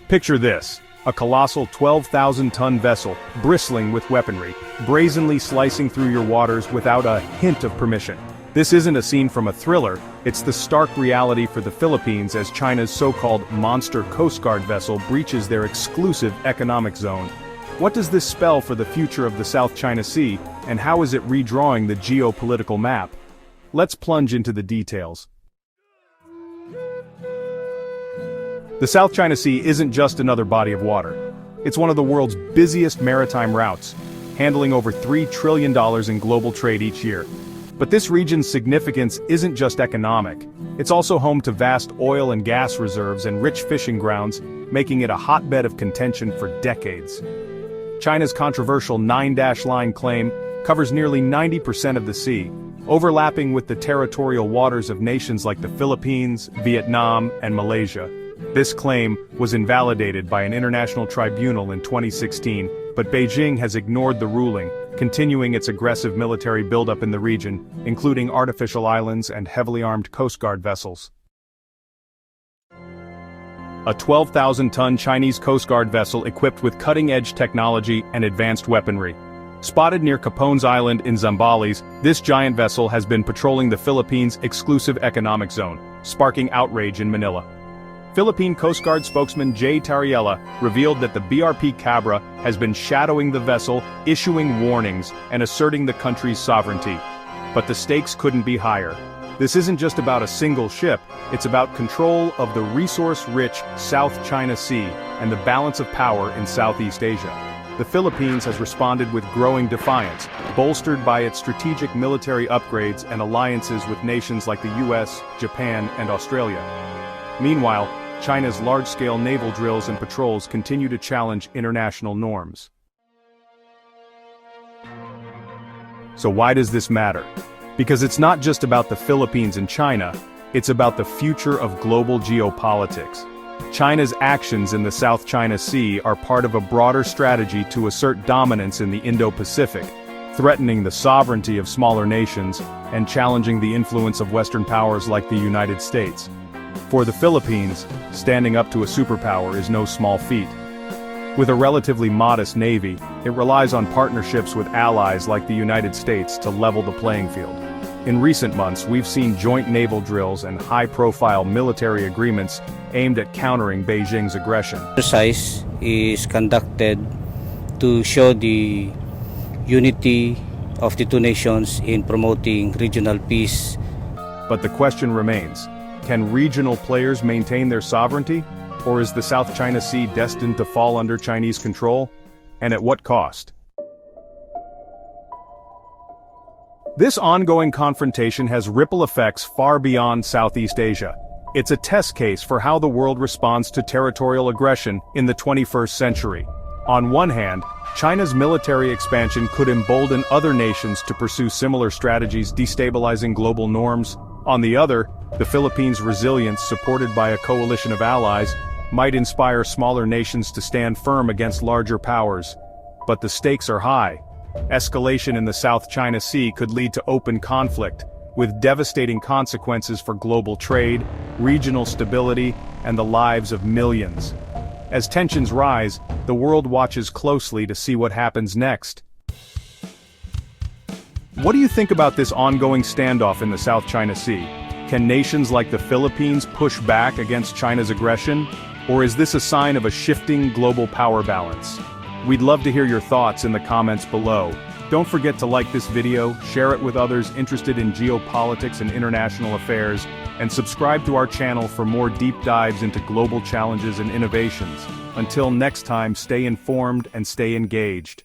Picture this, a colossal 12,000-ton vessel, bristling with weaponry, brazenly slicing through your waters without a hint of permission. This isn't a scene from a thriller, it's the stark reality for the Philippines as China's so-called monster Coast Guard vessel breaches their exclusive economic zone. What does this spell for the future of the South China Sea, and how is it redrawing the geopolitical map? Let's plunge into the details. The South China Sea isn't just another body of water. It's one of the world's busiest maritime routes, handling over $3 trillion in global trade each year. But this region's significance isn't just economic. It's also home to vast oil and gas reserves and rich fishing grounds, making it a hotbed of contention for decades. China's controversial 9-line claim covers nearly 90% of the sea, overlapping with the territorial waters of nations like the Philippines, Vietnam, and Malaysia. This claim was invalidated by an international tribunal in 2016, but Beijing has ignored the ruling, continuing its aggressive military buildup in the region, including artificial islands and heavily armed Coast Guard vessels. A 12,000-ton Chinese Coast Guard vessel equipped with cutting-edge technology and advanced weaponry. Spotted near Capone's Island in Zambales, this giant vessel has been patrolling the Philippines' exclusive economic zone, sparking outrage in Manila. Philippine Coast Guard spokesman Jay Tariella revealed that the BRP Cabra has been shadowing the vessel, issuing warnings, and asserting the country's sovereignty. But the stakes couldn't be higher. This isn't just about a single ship, it's about control of the resource-rich South China Sea and the balance of power in Southeast Asia. The Philippines has responded with growing defiance, bolstered by its strategic military upgrades and alliances with nations like the US, Japan, and Australia. Meanwhile, China's large-scale naval drills and patrols continue to challenge international norms. So why does this matter? Because it's not just about the Philippines and China, it's about the future of global geopolitics. China's actions in the South China Sea are part of a broader strategy to assert dominance in the Indo-Pacific, threatening the sovereignty of smaller nations and challenging the influence of Western powers like the United States. For the Philippines, standing up to a superpower is no small feat. With a relatively modest navy, it relies on partnerships with allies like the United States to level the playing field. In recent months, we've seen joint naval drills and high-profile military agreements aimed at countering Beijing's aggression. Exercise is conducted to show the unity of the two nations in promoting regional peace. But the question remains, can regional players maintain their sovereignty? Or is the South China Sea destined to fall under Chinese control? And at what cost? This ongoing confrontation has ripple effects far beyond Southeast Asia. It's a test case for how the world responds to territorial aggression in the 21st century. On one hand, China's military expansion could embolden other nations to pursue similar strategies, destabilizing global norms. On the other, the Philippines' resilience, supported by a coalition of allies, might inspire smaller nations to stand firm against larger powers. But the stakes are high. Escalation in the South China Sea could lead to open conflict, with devastating consequences for global trade, regional stability, and the lives of millions. As tensions rise, the world watches closely to see what happens next. What do you think about this ongoing standoff in the South China Sea? Can nations like the Philippines push back against China's aggression? Or is this a sign of a shifting global power balance? We'd love to hear your thoughts in the comments below. Don't forget to like this video, share it with others interested in geopolitics and international affairs, and subscribe to our channel for more deep dives into global challenges and innovations. Until next time, stay informed and stay engaged.